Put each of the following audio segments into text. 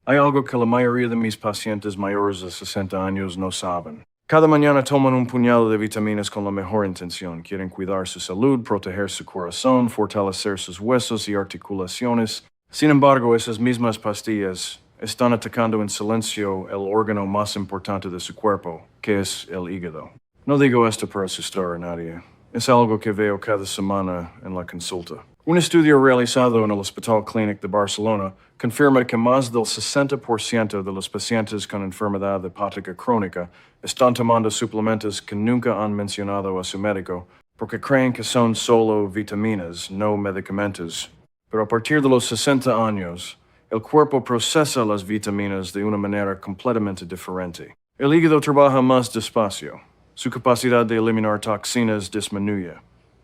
Hay algo que la mayoría de mis pacientes mayores de 60 años no saben. Cada mañana toman un puñado de vitaminas con la mejor intención. Quieren cuidar su salud, proteger su corazón, fortalecer sus huesos y articulaciones. Sin embargo, esas mismas pastillas están atacando en silencio el órgano más importante de su cuerpo, que es el hígado. No digo esto para asustar a nadie. Es algo que veo cada semana en la consulta. Un estudio realizado en el Hospital Clínic de Barcelona confirma que más del 60% de los pacientes con enfermedad hepática crónica están tomando suplementos que nunca han mencionado a su médico porque creen que son solo vitaminas, no medicamentos. Pero a partir de los 60 años, el cuerpo procesa las vitaminas de una manera completamente diferente. El hígado trabaja más despacio. Su capacidad de eliminar toxinas disminuye,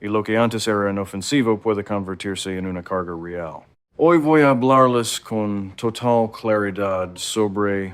y lo que antes era inofensivo puede convertirse en una carga real. Hoy voy a hablarles con total claridad sobre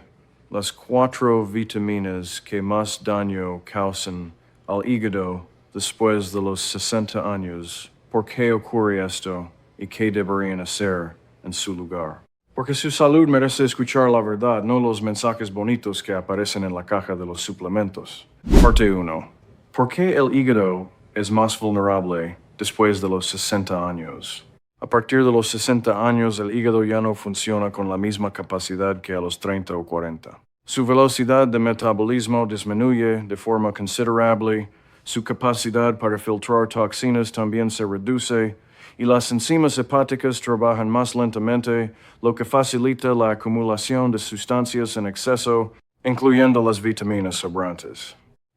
las 4 vitaminas que más daño causan al hígado después de los 60 años, por qué ocurre esto y qué deberían hacer en su lugar. Porque su salud merece escuchar la verdad, no los mensajes bonitos que aparecen en la caja de los suplementos. Parte 1. ¿Por qué el hígado es más vulnerable después de los 60 años? A partir de los 60 años, el hígado ya no funciona con la misma capacidad que a los 30 o 40. Su velocidad de metabolismo disminuye de forma considerable, su capacidad para filtrar toxinas también se reduce, y las enzimas hepáticas trabajan más lentamente, lo que facilita la acumulación de sustancias en exceso, incluyendo las vitaminas sobrantes.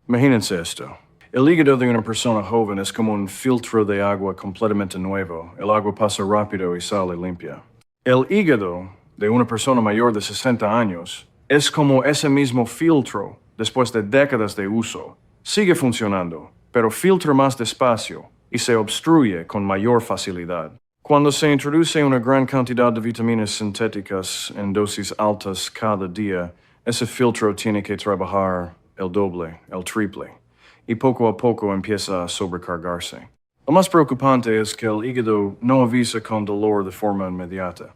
Imagínense esto. El hígado de una persona joven es como un filtro de agua completamente nuevo. El agua pasa rápido y sale limpia. El hígado de una persona mayor de 60 años es como ese mismo filtro después de décadas de uso. Sigue funcionando, pero filtra más despacio y se obstruye con mayor facilidad. Cuando se introduce una gran cantidad de vitaminas sintéticas en dosis altas cada día, ese filtro tiene que trabajar el doble, el triple, y poco a poco empieza a sobrecargarse. Lo más preocupante es que el hígado no avisa con dolor de forma inmediata.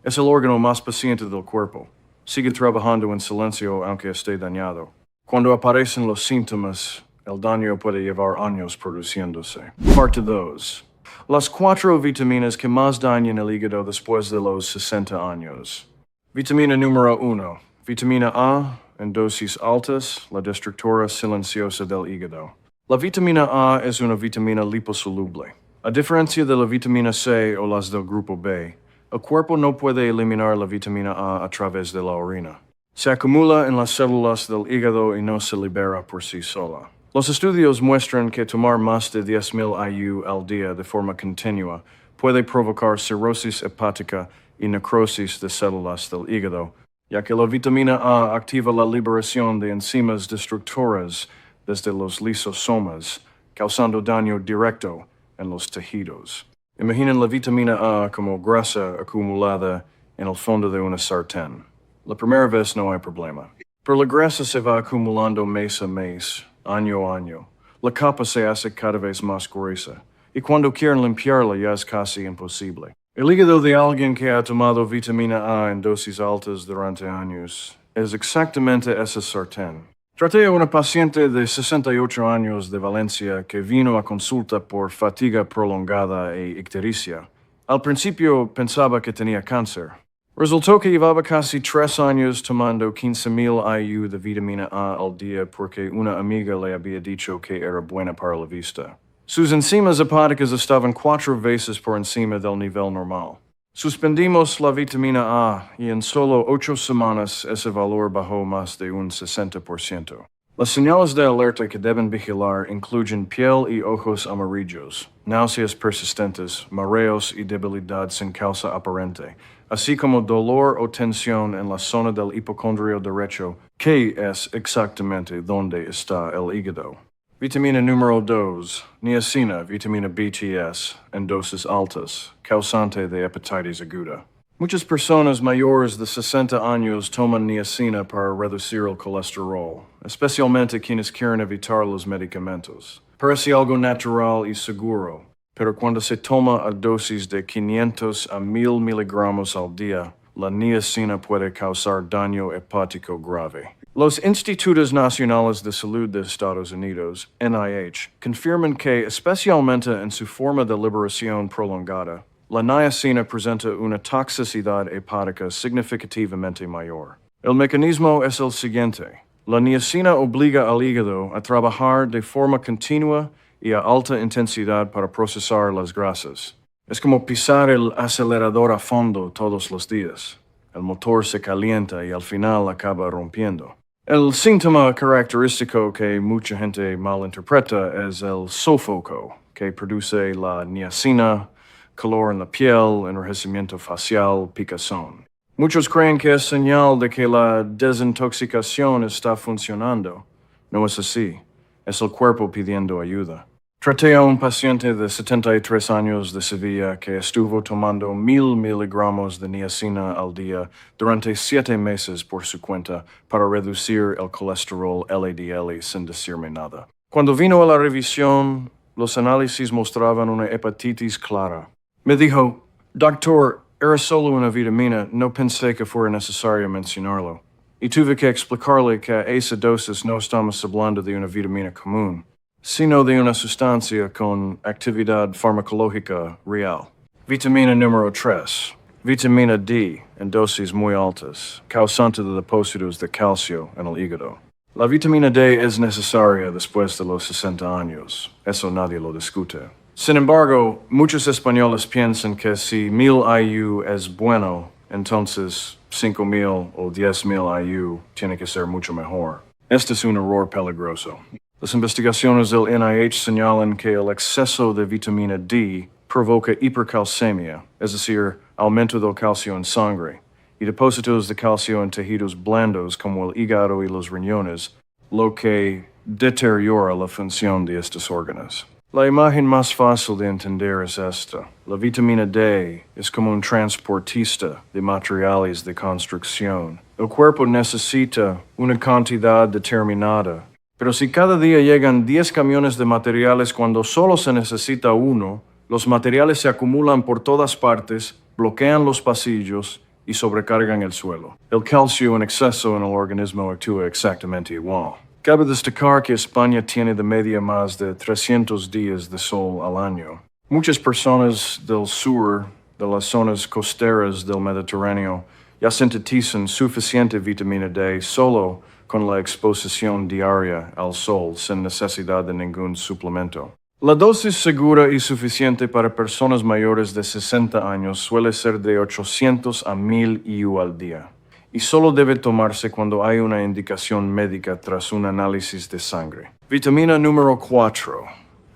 Es el órgano más paciente del cuerpo. Sigue trabajando en silencio aunque esté dañado. Cuando aparecen los síntomas, el daño puede llevar años produciéndose. Parte 2. Las 4 vitaminas que más dañan el hígado después de los 60 años. Vitamina número 1. Vitamina A, en dosis altas, la destructora silenciosa del hígado. La vitamina A es una vitamina liposoluble. A diferencia de la vitamina C o las del grupo B, el cuerpo no puede eliminar la vitamina A través de la orina. Se acumula en las células del hígado y no se libera por sí sola. Los estudios muestran que tomar más de 10.000 IU al día de forma continua puede provocar cirrosis hepática y necrosis de células del hígado, ya que la vitamina A activa la liberación de enzimas destructoras desde los lisosomas, causando daño directo en los tejidos. Imaginen la vitamina A como grasa acumulada en el fondo de una sartén. La primera vez no hay problema, pero la grasa se va acumulando mes a mes, año a año. La capa se hace cada vez más gruesa, y cuando quieren limpiarla ya es casi imposible. El hígado de alguien que ha tomado vitamina A en dosis altas durante años es exactamente esa sartén. Traté a una paciente de 68 años de Valencia que vino a consulta por fatiga prolongada e ictericia. Al principio pensaba que tenía cáncer. Resultó que llevaba casi 3 años tomando 15.000 IU de vitamina A al día porque una amiga le había dicho que era buena para la vista. Sus enzimas hepáticas estaban 4 veces por encima del nivel normal. Suspendimos la vitamina A y en solo 8 semanas ese valor bajó más de un 60%. Las señales de alerta que deben vigilar incluyen piel y ojos amarillos, náuseas persistentes, mareos y debilidad sin causa aparente, así como dolor o tensión en la zona del hipocondrio derecho, que es exactamente donde está el hígado. Vitamina número 2, niacina, vitamina BTS, en dosis altas, causante de hepatitis aguda. Muchas personas mayores de 60 años toman niacina para reducir el colesterol, especialmente quienes quieren evitar los medicamentos. Parece algo natural y seguro, pero cuando se toma a dosis de 500 a 1.000 miligramos al día, la niacina puede causar daño hepático grave. Los Institutos Nacionales de Salud de Estados Unidos, NIH, confirman que, especialmente en su forma de liberación prolongada, la niacina presenta una toxicidad hepática significativamente mayor. El mecanismo es el siguiente. La niacina obliga al hígado a trabajar de forma continua y a alta intensidad para procesar las grasas. Es como pisar el acelerador a fondo todos los días. El motor se calienta y al final acaba rompiendo. El síntoma característico que mucha gente malinterpreta es el sófoco, que produce la niacina, calor en la piel, enrojecimiento facial, picazón. Muchos creen que es señal de que la desintoxicación está funcionando. No es así. Es el cuerpo pidiendo ayuda. Traté a un paciente de 73 años de Sevilla que estuvo tomando 1000 miligramos de niacina al día durante 7 meses por su cuenta para reducir el colesterol LDL sin decirme nada. Cuando vino a la revisión, los análisis mostraban una hepatitis clara. Me dijo, doctor, era solo una vitamina, no pensé que fuera necesario mencionarlo. Y tuve que explicarle que a esa dosis no estamos hablando de una vitamina común, sino de una sustancia con actividad farmacológica real. Vitamina número 3. Vitamina D en dosis muy altas, causante de depósitos de calcio en el hígado. La vitamina D es necesaria después de los 60 años. Eso nadie lo discute. Sin embargo, muchos españoles piensan que si 1000 IU es bueno, entonces 5000 o 10,000 IU tiene que ser mucho mejor. Este es un error peligroso. Las investigaciones del NIH señalan que el exceso de vitamina D provoca hipercalcemia, es decir, aumento del calcio en sangre, y depósitos de calcio en tejidos blandos como el hígado y los riñones, lo que deteriora la función de estos órganos. La imagen más fácil de entender es esta. La vitamina D es como un transportista de materiales de construcción. El cuerpo necesita una cantidad determinada, pero si cada día llegan 10 camiones de materiales cuando solo se necesita uno, los materiales se acumulan por todas partes, bloquean los pasillos y sobrecargan el suelo. El calcio en exceso en el organismo actúa exactamente igual. Cabe destacar que España tiene de media más de 300 días de sol al año. Muchas personas del sur, de las zonas costeras del Mediterráneo, ya sintetizan suficiente vitamina D solo con la exposición diaria al sol sin necesidad de ningún suplemento. La dosis segura y suficiente para personas mayores de 60 años suele ser de 800 a 1000 IU al día, y solo debe tomarse cuando hay una indicación médica tras un análisis de sangre. Vitamina número 4.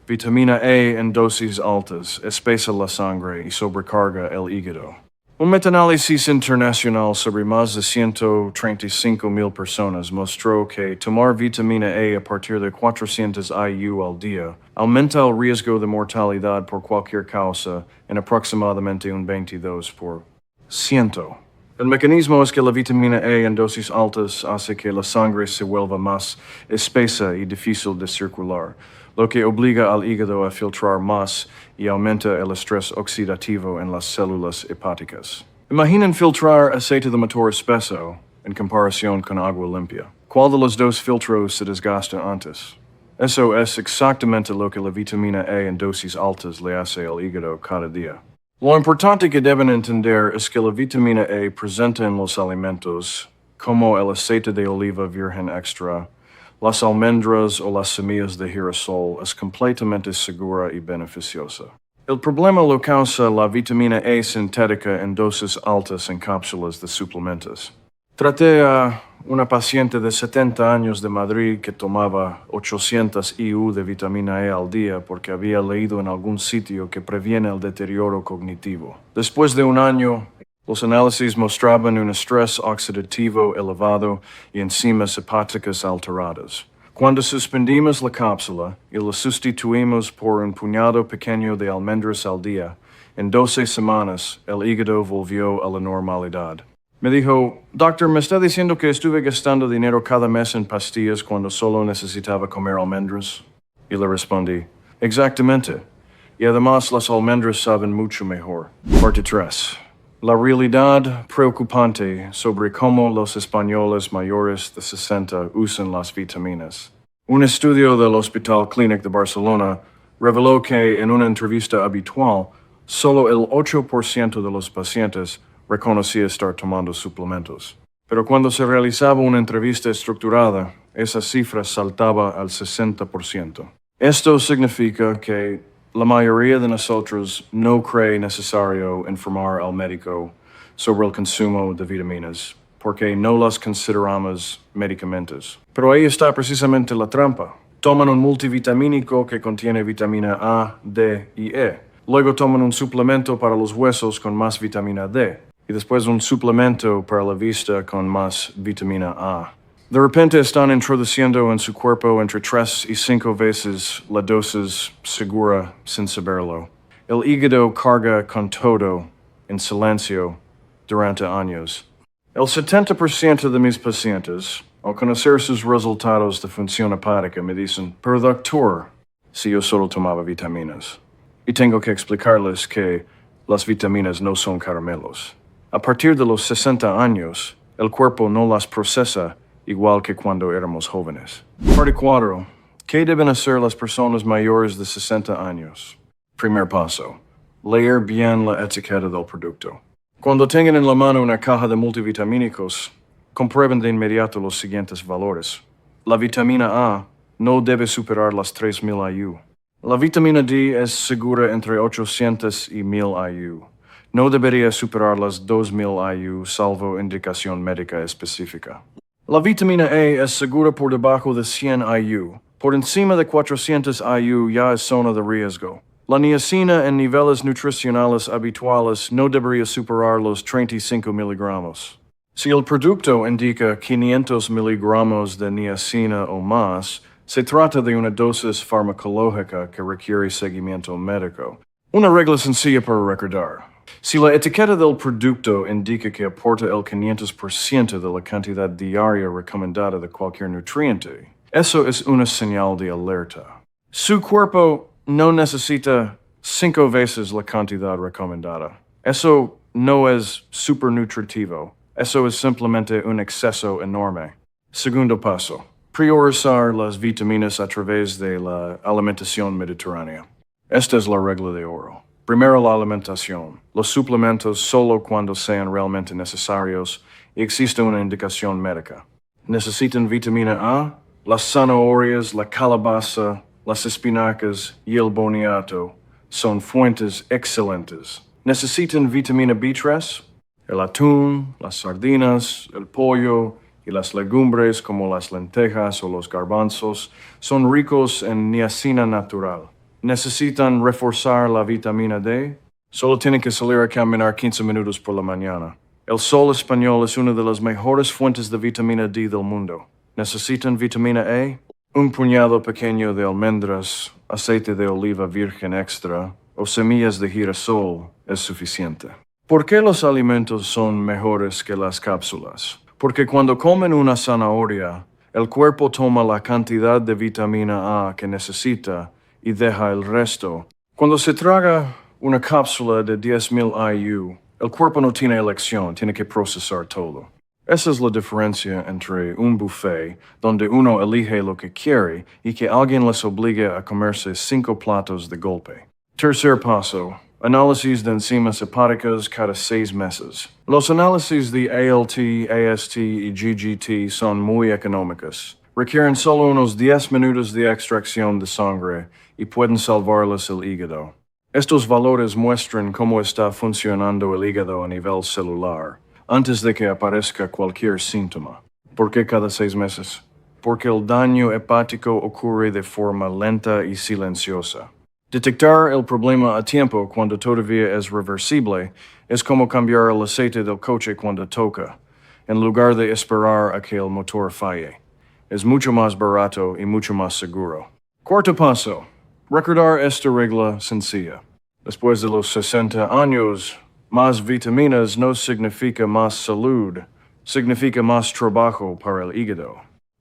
Vitamina A en dosis altas espesa la sangre y sobrecarga el hígado. Un metaanálisis internacional sobre más de 135,000 personas mostró que tomar vitamina A partir de 400 IU al día aumenta el riesgo de mortalidad por cualquier causa en aproximadamente un 22%. El mecanismo es que la vitamina A en dosis altas hace que la sangre se vuelva más espesa y difícil de circular, lo que obliga al hígado a filtrar más y aumenta el estrés oxidativo en las células hepáticas. Imaginen filtrar aceite de motor espeso en comparación con agua limpia. ¿Cuál de los dos filtros se desgasta antes? Eso es exactamente lo que la vitamina A en dosis altas le hace al hígado cada día. Lo importante que deben entender es que la vitamina A presente en los alimentos, como el aceite de oliva virgen extra, las almendras o las semillas de girasol, es completamente segura y beneficiosa. El problema lo causa la vitamina A sintética en dosis altas en cápsulas de suplementos. Traté a una paciente de 70 años de Madrid que tomaba 800 IU de vitamina A al día porque había leído en algún sitio que previene el deterioro cognitivo. Después de un año, los análisis mostraban un estrés oxidativo elevado y enzimas hepáticas alteradas. Cuando suspendimos la cápsula y la sustituimos por un puñado pequeño de almendras al día, en 12 semanas el hígado volvió a la normalidad. Me dijo, doctor, ¿me está diciendo que estuve gastando dinero cada mes en pastillas cuando solo necesitaba comer almendras? Y le respondí, exactamente. Y además las almendras saben mucho mejor. Parte 3. La realidad preocupante sobre cómo los españoles mayores de 60 usan las vitaminas. Un estudio del Hospital Clínic de Barcelona reveló que en una entrevista habitual, solo el 8% de los pacientes reconocía estar tomando suplementos. Pero cuando se realizaba una entrevista estructurada, esa cifra saltaba al 60%. Esto significa que la mayoría de nosotros no cree necesario informar al médico sobre el consumo de vitaminas, porque no las consideramos medicamentos. Pero ahí está precisamente la trampa. Toman un multivitamínico que contiene vitamina A, D y E. Luego toman un suplemento para los huesos con más vitamina D. Y después un suplemento para la vista con más vitamina A. De repente están introduciendo en su cuerpo entre 3 y 5 veces la dosis segura sin saberlo. El hígado carga con todo, en silencio, durante años. El 70% de mis pacientes, al conocer sus resultados de función hepática, me dicen, pero doctor, si yo solo tomaba vitaminas. Y tengo que explicarles que las vitaminas no son caramelos. A partir de los 60 años, el cuerpo no las procesa igual que cuando éramos jóvenes. Parte 4. ¿Qué deben hacer las personas mayores de 60 años? Primer paso. Leer bien la etiqueta del producto. Cuando tengan en la mano una caja de multivitamínicos, comprueben de inmediato los siguientes valores. La vitamina A no debe superar las 3000 IU. La vitamina D es segura entre 800 y 1000 IU. No debería superar las 2000 IU salvo indicación médica específica. La vitamina A es segura por debajo de 100 IU. Por encima de 400 IU ya es zona de riesgo. La niacina en niveles nutricionales habituales no debería superar los 35 miligramos. Si el producto indica 500 miligramos de niacina o más, se trata de una dosis farmacológica que requiere seguimiento médico. Una regla sencilla para recordar. Si la etiqueta del producto indica que aporta el 500% de la cantidad diaria recomendada de cualquier nutriente, eso es una señal de alerta. Su cuerpo no necesita 5 veces la cantidad recomendada. Eso no es supernutritivo. Eso es simplemente un exceso enorme. Segundo paso. Priorizar las vitaminas a través de la alimentación mediterránea. Esta es la regla de oro. Primero la alimentación. Los suplementos solo cuando sean realmente necesarios y existe una indicación médica. ¿Necesitan vitamina A? Las zanahorias, la calabaza, las espinacas y el boniato son fuentes excelentes. ¿Necesitan vitamina B3? El atún, las sardinas, el pollo y las legumbres como las lentejas o los garbanzos son ricos en niacina natural. ¿Necesitan reforzar la vitamina D? Solo tienen que salir a caminar 15 minutos por la mañana. El sol español es una de las mejores fuentes de vitamina D del mundo. ¿Necesitan vitamina A? Un puñado pequeño de almendras, aceite de oliva virgen extra o semillas de girasol es suficiente. ¿Por qué los alimentos son mejores que las cápsulas? Porque cuando comen una zanahoria, el cuerpo toma la cantidad de vitamina A que necesita y deja el resto. Cuando se traga una cápsula de 10,000 IU, el cuerpo no tiene elección, tiene que procesar todo. Esa es la diferencia entre un buffet, donde uno elige lo que quiere y que alguien les obligue a comerse 5 platos de golpe. Tercer paso. Análisis de enzimas hepáticas cada 6 meses. Los análisis de ALT, AST y GGT son muy económicos. Requieren solo unos 10 minutos de extracción de sangre y pueden salvarles el hígado. Estos valores muestran cómo está funcionando el hígado a nivel celular, antes de que aparezca cualquier síntoma. ¿Por qué cada 6 meses? Porque el daño hepático ocurre de forma lenta y silenciosa. Detectar el problema a tiempo cuando todavía es reversible es como cambiar el aceite del coche cuando toca, en lugar de esperar a que el motor falle. Es mucho más barato y mucho más seguro. Cuarto paso. Recordar esta regla sencilla. Después de los 60 años, más vitaminas no significa más salud, significa más trabajo para el hígado.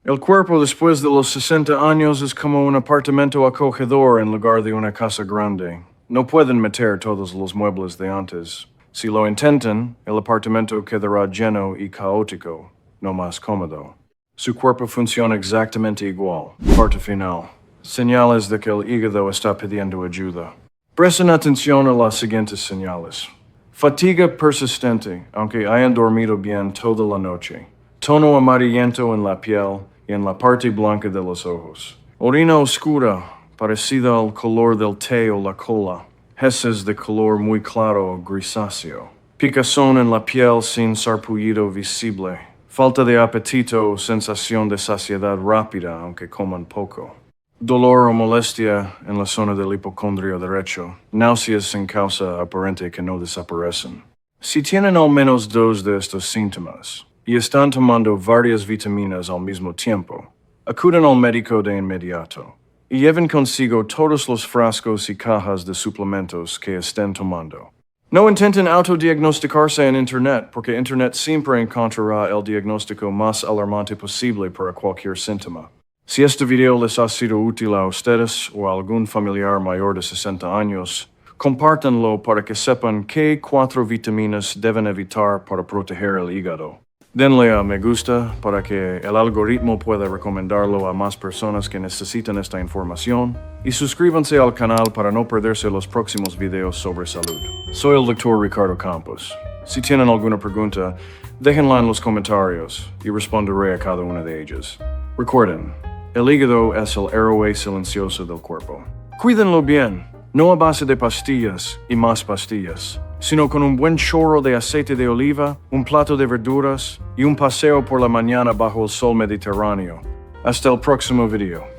El cuerpo después de los 60 años es como un apartamento acogedor en lugar de una casa grande. No pueden meter todos los muebles de antes. Si lo intentan, el apartamento quedará lleno y caótico, no más cómodo. Su cuerpo funciona exactamente igual. Parte final. Señales de que el hígado está pidiendo ayuda. Presten atención a las siguientes señales. Fatiga persistente, aunque hayan dormido bien toda la noche. Tono amarillento en la piel y en la parte blanca de los ojos. Orina oscura, parecida al color del té o la cola. Heces de color muy claro o grisáceo. Picazón en la piel sin sarpullido visible. Falta de apetito o sensación de saciedad rápida, aunque coman poco. Dolor o molestia en la zona del hipocondrio derecho. Náuseas sin causa aparente que no desaparecen. Si tienen al menos 2 de estos síntomas y están tomando varias vitaminas al mismo tiempo, acuden al médico de inmediato y lleven consigo todos los frascos y cajas de suplementos que estén tomando. No intenten autodiagnosticarse en Internet, porque Internet siempre encontrará el diagnóstico más alarmante posible para cualquier síntoma. Si este video les ha sido útil a ustedes o a algún familiar mayor de 60 años, compártanlo para que sepan qué 4 vitaminas deben evitar para proteger el hígado. Denle a me gusta para que el algoritmo pueda recomendarlo a más personas que necesitan esta información y suscríbanse al canal para no perderse los próximos videos sobre salud. Soy el doctor Ricardo Campos. Si tienen alguna pregunta, déjenla en los comentarios y responderé a cada una de ellas. Recuerden, el hígado es el héroe silencioso del cuerpo. Cuídenlo bien, no a base de pastillas y más pastillas, sino con un buen chorro de aceite de oliva, un plato de verduras y un paseo por la mañana bajo el sol mediterráneo. Hasta el próximo video.